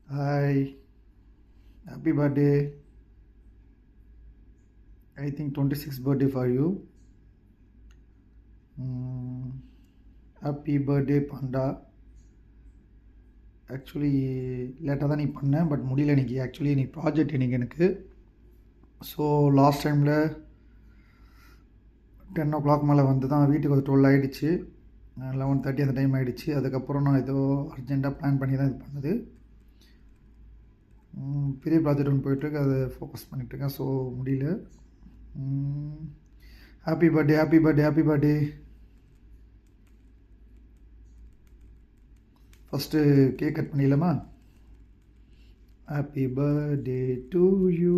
Hi, happy birthday. I think 26th birthday for you. Mm, happy birthday Panda. Actually லேட்டாக தான் நீ பண்ணேன் but முடியல இன்றைக்கி. ஆக்சுவலி நீ ப்ராஜெக்ட் இன்றைக்கி எனக்கு. ஸோ லாஸ்ட் டைமில் 10 o'clock மேலே வந்து தான் வீட்டுக்கு வந்து 12 ஆகிடுச்சு. 11:30 அந்த டைம் ஆகிடுச்சு. அதுக்கப்புறம் நான் ஏதோ அர்ஜெண்ட்டாக பிளான் பண்ணி தான் இது பண்ணது. பெரிய ப்ராஜெக்ட் ஒன்று போயிட்டுருக்கு, அதை ஃபோக்கஸ் பண்ணிகிட்ருக்கேன். ஸோ முடியல. Happy birthday, happy birthday, happy birthday. First cake cut பண்ணிடலாமா? Happy birthday to you.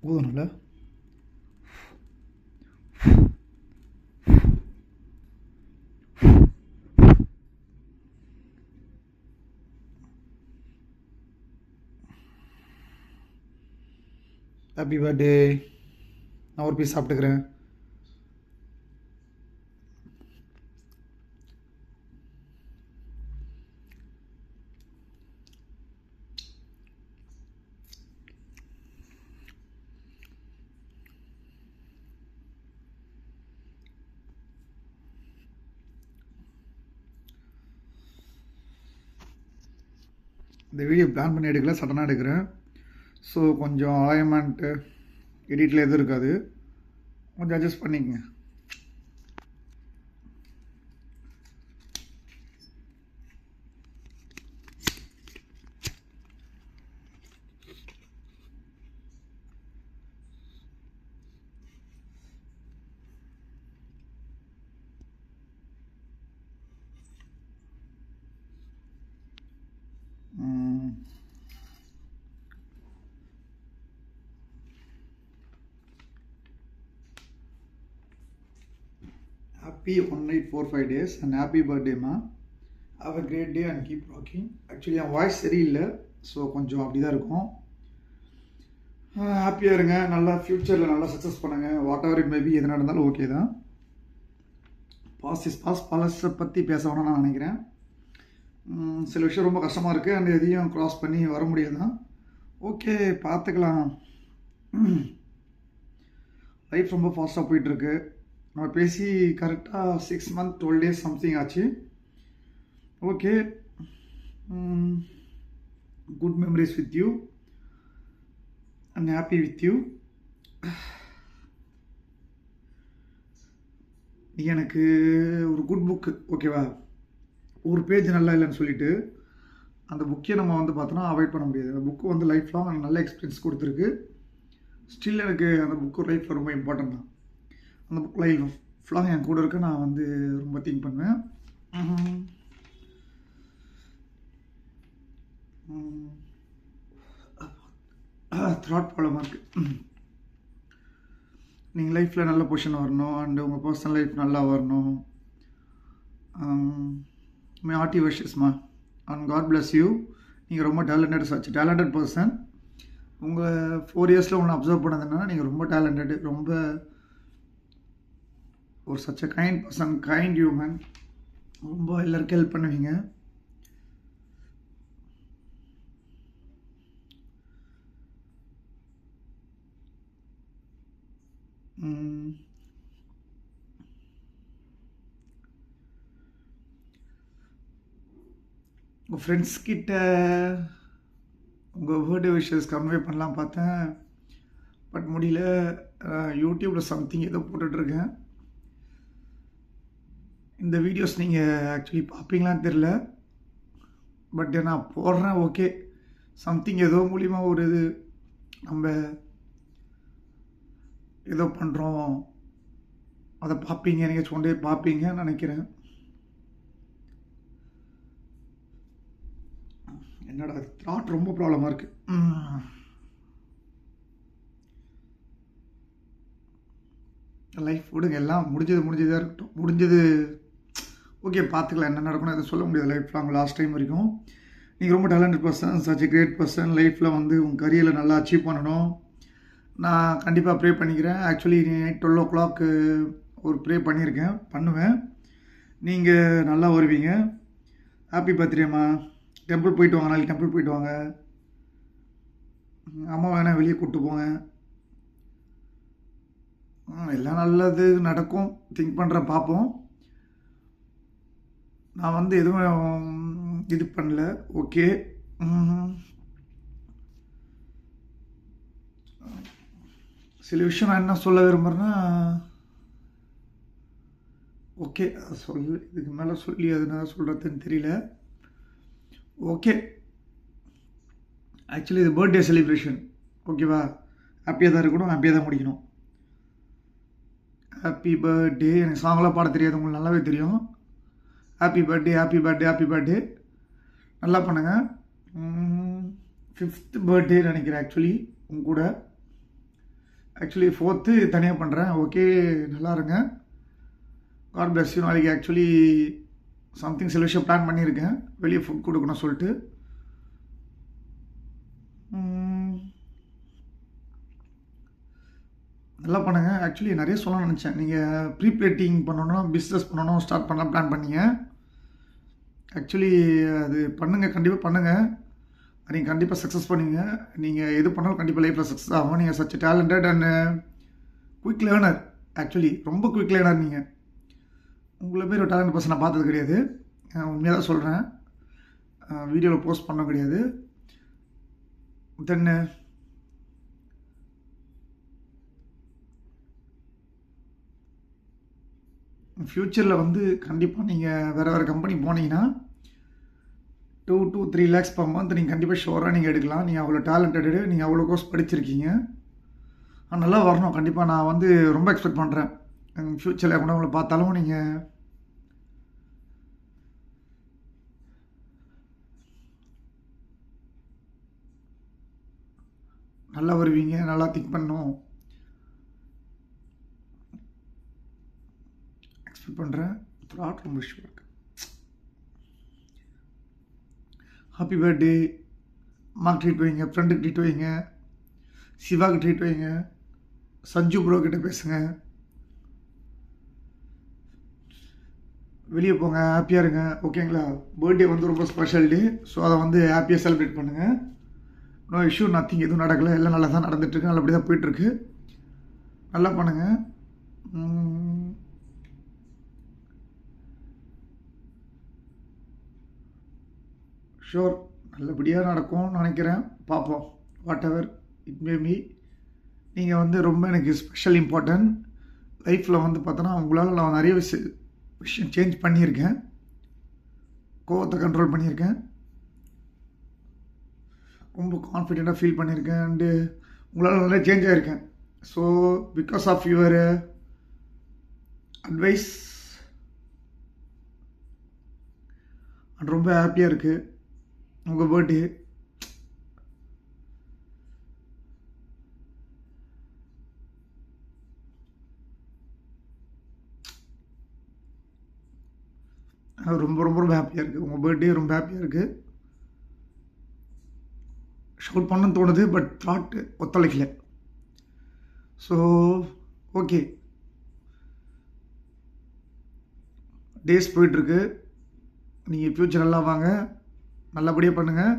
ஊதணும்ல? Happy birthday. நான் ஒரு பீஸ் சாப்பிட்டுக்கிறேன். இந்த வீடியோ பிளான் பண்ணி எடுக்கல, சடனாக எடுக்கிறேன். ஸோ கொஞ்சம் அலைன்மெண்ட்டு எடிட்டில் எதுவும் இருக்காது, கொஞ்சம் அட்ஜஸ்ட் பண்ணிக்கங்க. Happy 1845 days and happy birthday ma. Have a great day and keep rocking. Actually N voice சரியில்லை, ஸோ கொஞ்சம் அப்படி தான் இருக்கும். ஹாப்பியாக இருங்க, நல்லா ஃப்யூச்சரில் நல்லா சக்ஸஸ் பண்ணுங்கள். வாட் எவர் இட் மேபி, எது நடந்தாலும் ஓகே தான். Past is past. பழசை பற்றி பேச வேணும்னு நான் நினைக்கிறேன். சில விஷயம் ரொம்ப கஷ்டமாக இருக்குது அண்ட் எதையும் க்ராஸ் பண்ணி வர முடியல தான். ஓகே, பார்த்துக்கலாம். லைஃப் ரொம்ப ஃபாஸ்ட்டாக போயிட்டுருக்கு. நம்ம பேசி கரெக்டாக 6 months 12 days சம்திங் ஆச்சு. Okay, good memories with you and happy with you. எனக்கு ஒரு குட் புக்கு ஓகேவா, ஒரு பேஜ் நல்லா இல்லைன்னு சொல்லிட்டு அந்த புக்கே நம்ம வந்து பார்த்தோன்னா அவாய்ட் பண்ண முடியாது. அந்த புக்கு வந்து லைஃப் லாங் எனக்கு நல்ல எக்ஸ்பீரியன்ஸ் கொடுத்துருக்கு. ஸ்டில் எனக்கு அந்த புக்கு லைஃப்பில் ரொம்ப இம்பார்ட்டன்ட் தான். அந்த புக் லைஃப் ஃபுல்லாக என் கூட இருக்க நான் வந்து ரொம்ப திங்க் பண்ணுவேன். த்ராட் ப்ராப்ளமாக இருக்குது. நீங்கள் லைஃப்பில் நல்ல பொசிஷன் வரணும் அண்டு உங்கள் பர்சனல் லைஃப் நல்லா வரணும். மை ஹார்ட்டி விஷஸ்மா அண்ட் காட் பிளஸ் யூ. நீங்கள் ரொம்ப டேலண்டட் பர்சன். உங்கள் 4 yearsல ஒன்று அப்சர்வ் பண்ணதுன்னா நீங்கள் ரொம்ப டேலண்டடு, ரொம்ப ஒரு such a kind person, kind human. ரொம்ப எல்லாருக்கும் ஹெல்ப் பண்ணுவீங்க. உங்கள் ஃப்ரெண்ட்ஸ் கிட்ட உங்கள் பர்த்டே விஷஸ் கன்வே பண்ணலாம் பார்த்தேன், பட் முடியல. யூடியூப்பில் சம்திங் ஏதோ போட்டுட்ருக்கேன். இந்த வீடியோஸ் நீங்கள் ஆக்சுவலி பார்ப்பீங்களான்னு தெரில, பட் நான் போடுறேன். ஓகே, சம்திங் ஏதோ மூலிமா ஒரு இது நம்ம ஏதோ பண்ணுறோம், அதை பார்ப்பீங்க, நீங்கள் சொன்னே பார்ப்பீங்கன்னு நினைக்கிறேன். என்னோட தாட் ரொம்ப ப்ராப்ளமாக இருக்குது. லைஃப் விடுங்க, எல்லாம் முடிஞ்சதாக இருக்கட்டும். முடிஞ்சது ஓகே, பார்த்துக்கலாம் என்ன நடக்கணும், எதுவும் சொல்ல முடியாது லைஃப் லாங். லாஸ்ட் டைம் வரைக்கும் நீங்கள் ரொம்ப talented person, such a great person. லைஃப்பில் வந்து உங்கள் கரியரில் நல்லா அச்சீவ் பண்ணணும். நான் கண்டிப்பாக ப்ரே பண்ணிக்கிறேன். ஆக்சுவலி நைட் 12:00 ஒரு ப்ரே பண்ணுவேன். நீங்கள் நல்லா வருவீங்க. ஹாப்பி பர்த்டேம்மா. டெம்பிள் போயிட்டு வாங்க, நாளைக்கு டெம்பிள் போயிட்டு வாங்க. அம்மா வேணால் வெளியே கூப்பிட்டு போங்க. எல்லாம் நல்லது நடக்கும், திங்க் பண்ணுறேன், பார்ப்போம். நான் வந்து எதுவும் இது பண்ணல. ஓகே. சில விஷயம் நான் என்ன சொல்ல விரும்புகிறேன்னா, ஓகே இதுக்கு மேலே சொல்லி அது நான் சொல்கிறதுன்னு தெரியல. ஓகே, ஆக்சுவலி இது பர்த்டே செலிப்ரேஷன், ஓகேவா? ஹாப்பியாக தான் இருக்கணும், ஹாப்பியாக தான் முடிக்கணும். Happy birthday. எனக்கு சாங்லாம் பாட தெரியாது, உங்களுக்கு நல்லாவே தெரியும். Happy birthday, happy birthday, happy birthday. நல்லா பண்ணுங்கள். 5th பர்த்டே நினைக்கிறேன் ஆக்சுவலி உங்க கூட. ஆக்சுவலி 4th தனியாக பண்ணுறேன். ஓகே, நல்லா இருங்க. God bless you. நாளைக்கு ஆக்சுவலி சம்திங் சில விஷயம் பிளான் பண்ணியிருக்கேன், வெளியே ஃபுட் கொடுக்கணும் சொல்லிட்டு. நல்லா பண்ணுங்கள். ஆக்சுவலி நிறைய சொல்ல நினச்சேன். நீங்கள் ப்ரீப்ளேட்டிங் பண்ணணும், பிஸ்னஸ் பண்ணணும், ஸ்டார்ட் பண்ணலாம் பிளான் பண்ணீங்க. ஆக்சுவலி அது பண்ணுங்கள், கண்டிப்பாக பண்ணுங்கள். நீங்கள் கண்டிப்பாக சக்ஸஸ் பண்ணுவீங்க. நீங்கள் எது பண்ணாலும் கண்டிப்பாக லைஃப்பில் சக்ஸஸ் ஆகும். நீங்கள் such talented and quick learner. Actually ரொம்ப குயிக் லேர்னர் நீங்கள். உங்களை பேர் ஒரு டேலண்ட் பர்சன் நான் பார்த்தது கிடையாது, உண்மையாக தான் சொல்கிறேன். வீடியோவில் போஸ்ட் பண்ண கிடையாது. தென் ஃப்யூச்சரில் வந்து கண்டிப்பாக நீங்கள் வேறு கம்பெனி போனீங்கன்னா 2 to 3 lakhs per month நீங்கள் கண்டிப்பாக ஷோராக நீங்கள் எடுக்கலாம். நீங்கள் அவ்வளோ டேலண்டடு, நீங்கள் அவ்வளோ கோர்ஸ் படிச்சிருக்கீங்க. நல்லா வரணும் கண்டிப்பாக. நான் வந்து ரொம்ப எக்ஸ்பெக்ட் பண்ணுறேன். ஃப்யூச்சரில் கூட உங்களை பார்த்தாலும் நீங்கள் நல்லா வருவீங்க. நல்லா திங்க் பண்ணணும் எக்ஸ்பெக்ட் பண்ணுறேன். த்ராட் ரொம்ப இஷ்யூ இருக்குது. Happy birthday. அம்மாக்கு ட்ரீட் வைங்க, ஃப்ரெண்டுக்கு ட்ரீட் வைங்க, சிவாவுக்கு ட்ரீட் வைங்க, சஞ்சு ப்ரோ கிட்ட பேசுங்க. வெளியே போங்க, ஹாப்பியாக இருங்க, ஓகேங்களா? பர்த்டே வந்து ரொம்ப ஸ்பெஷல் டே. ஸோ அதை வந்து ஹாப்பியாக செலிப்ரேட் பண்ணுங்கள். நோ இஷ்யூ, நத்திங், எதுவும் நடக்கலை, எல்லாம் நல்லா தான் நடந்துட்டுருக்கு, நல்லபடி தான் போயிட்டுருக்கு. நல்லா பண்ணுங்கள். ஷோர் நல்லபடியாக நடக்கும்னு நினைக்கிறேன், பார்ப்போம். What ever it may be. நீங்கள் வந்து ரொம்ப எனக்கு ஸ்பெஷல் இம்பார்ட்டன்ட். லைஃப்பில் வந்து பார்த்தோன்னா உங்களால் நான் நிறைய விஷயம் சேஞ்ச் பண்ணியிருக்கேன். கோவத்தை கண்ட்ரோல் பண்ணியிருக்கேன், ரொம்ப கான்ஃபிடெண்ட்டாக ஃபீல் பண்ணியிருக்கேன். அண்டு உங்களால் நல்லா சேஞ்ச் ஆகிருக்கேன். So because of your advice ரொம்ப ஹாப்பியாக இருக்குது. உங்கள் பர்த்டே ரொம்ப ரொம்ப ரொம்ப ஹாப்பியாக இருக்குது. உங்கள் பர்த்டே ரொம்ப ஹாப்பியாக இருக்குது. ஷவுட் பண்ணணும்னு தோணுது, பட் தாட் ஒத்துழைக்கல. ஸோ ஓகே, டேஸ் போயிட்டுருக்கு. நீங்கள் ஃப்யூச்சர் நல்லா வாங்க, நல்லபடியாக பண்ணுங்கள்.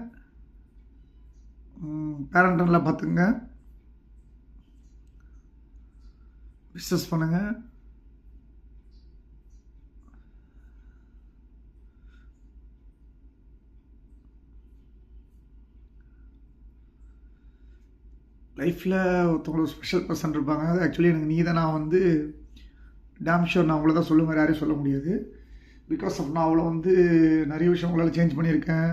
பேரண்ட் நல்லா பார்த்துங்க, பிஸ்னஸ் பண்ணுங்கள். லைஃப்பில் ஒருத்தவங்களுக்கு ஸ்பெஷல் பர்சன் இருப்பாங்க. அது ஆக்சுவலி எனக்கு நீ தான். நான் வந்து டேம் ஷோர் நான் அவ்வளோ தான் சொல்லுவேன், யாரையும் சொல்ல முடியாது. பிகாஸ் ஆஃப் நான் அவ்வளோ வந்து நிறைய விஷயம் உங்களால் சேஞ்ச் பண்ணியிருக்கேன்,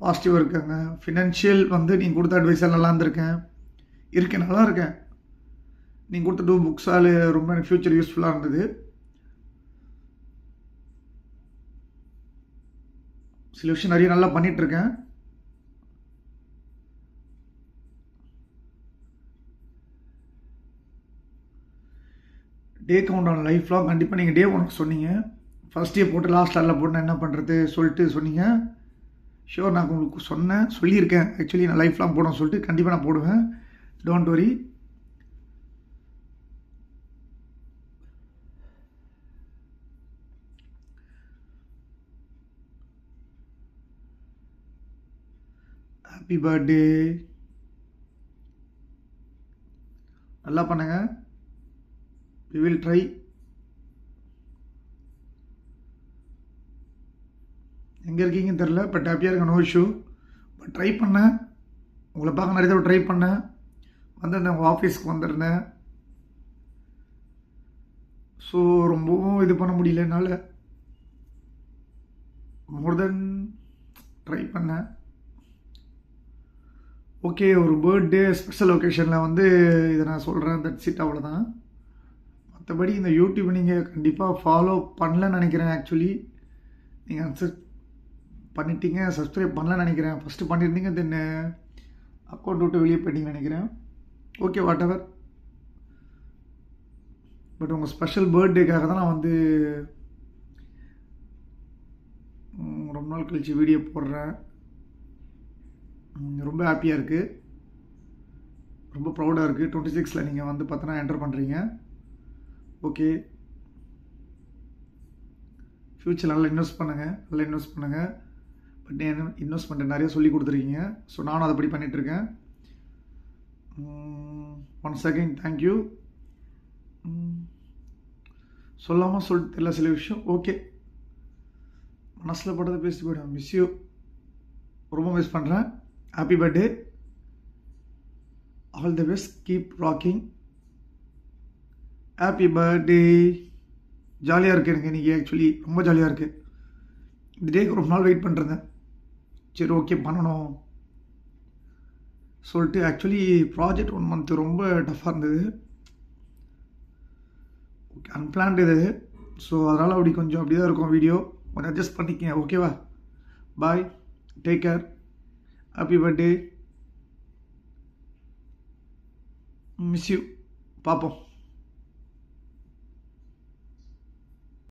பாசிட்டிவாக இருக்காங்க. ஃபினான்ஷியல் வந்து நீங்கள் கொடுத்த அட்வைஸால் நல்லா இருந்திருக்கேன், நல்லா இருக்கேன். நீங்கள் கொடுத்த 2 புக்ஸால் ரொம்ப எனக்கு ஃப்யூச்சர் யூஸ்ஃபுல்லாக இருந்தது. சில விஷயம் நிறைய நல்லா பண்ணிகிட்ருக்கேன். டே கவுண்ட் ஆன் லைஃப் லாங். கண்டிப்பாக நீங்கள் டே 1 சொன்னீங்க, ஃபஸ்ட் டே போட்டு லாஸ்ட் நாளில் போட்டு என்ன பண்ணுறது சொல்லிட்டு சொன்னீங்க. ஷோர் நான் உங்களுக்கு சொல்லியிருக்கேன். ஆக்சுவலி நான் லைஃப் லாங் போடணும்னு சொல்லிட்டு கண்டிப்பாக நான் போடுவேன். Don't worry. Happy birthday. நல்லா பண்ணுங்க. We will try. எங்கே இருக்கீங்கன்னு தெரில, பட் ஹாப்பியாக இருக்க, நோ இஷ்யூ. பட் ட்ரை பண்ணேன், உங்களை பார்க்க நிறைய தடவை ட்ரை பண்ணேன், வந்திருந்தேன், உங்கள் ஆஃபீஸ்க்கு வந்திருந்தேன். ஸோ ரொம்பவும் இது பண்ண முடியல என்னால். மோர் தென் ட்ரை பண்ணேன். ஓகே, ஒரு பர்த்டே ஸ்பெஷல் ஒகேஷனில் வந்து இதை நான் சொல்கிறேன், தட்ஸ் இட், அவ்வளோதான். மற்றபடி இந்த யூடியூப் நீங்கள் கண்டிப்பாக ஃபாலோ பண்ணலன்னு நினைக்கிறேன். ஆக்சுவலி நீங்கள் அக்செப்ட் பண்ணிட்டீங்க, சப்ஸ்கிரைப் பண்ணலன்னு நினைக்கிறேன். ஃபஸ்ட்டு பண்ணியிருந்தீங்க, தென் அக்கௌண்ட் விட்டு வெளியே போயிட்டீங்கன்னு நினைக்கிறேன். Okay, what ever. பட் உங்கள் ஸ்பெஷல் பர்த்டேக்காக தான் நான் வந்து ரொம்ப நாள் கழித்து வீடியோ போடுறேன். ரொம்ப ஹாப்பியாக இருக்குது, ரொம்ப ப்ரௌடாக இருக்குது. 26ல் நீங்கள் வந்து பார்த்தோன்னா என்டர் பண்ணுறீங்க. ஓகே, ஃப்யூச்சரில் நல்லா இன்வெஸ்ட் பண்ணுங்கள். பட் இன்வெஸ்ட்மெண்ட் நிறைய சொல்லி கொடுத்துருக்கீங்க. ஸோ நானும் அதை படி பண்ணிகிட்ருக்கேன். Once again thank you. சொல்லாமல் சொல்லிட்டு தெரியல சில விஷயம். ஓகே, மனசில் பட்டதை பேசிட்டு போய்டும். மிஸ் யூ, ரொம்ப மிஸ் பண்ணுறேன். Happy birthday, all the best, keep rocking. Happy birthday. ஜாலியாக இருக்குது எனக்கு இன்றைக்கி, ஆக்சுவலி ரொம்ப ஜாலியாக இருக்குது. இந்த டேக்கு ரொம்ப நாள் வெயிட் பண்ணிருந்தேன். சரி, ஓகே பண்ணணும் சொல்லிட்டு. ஆக்சுவலி ப்ராஜெக்ட் 1 month ரொம்ப டஃப்பாக இருந்தது. ஓகே, அன்பிளான்டு இது. ஸோ அதனால் அப்படி கொஞ்சம் அப்படி தான் இருக்கும் வீடியோ, கொஞ்சம் அட்ஜஸ்ட் பண்ணிக்கங்க. ஓகேவா? Bye, take care, happy birthday, miss you. பார்ப்போம்.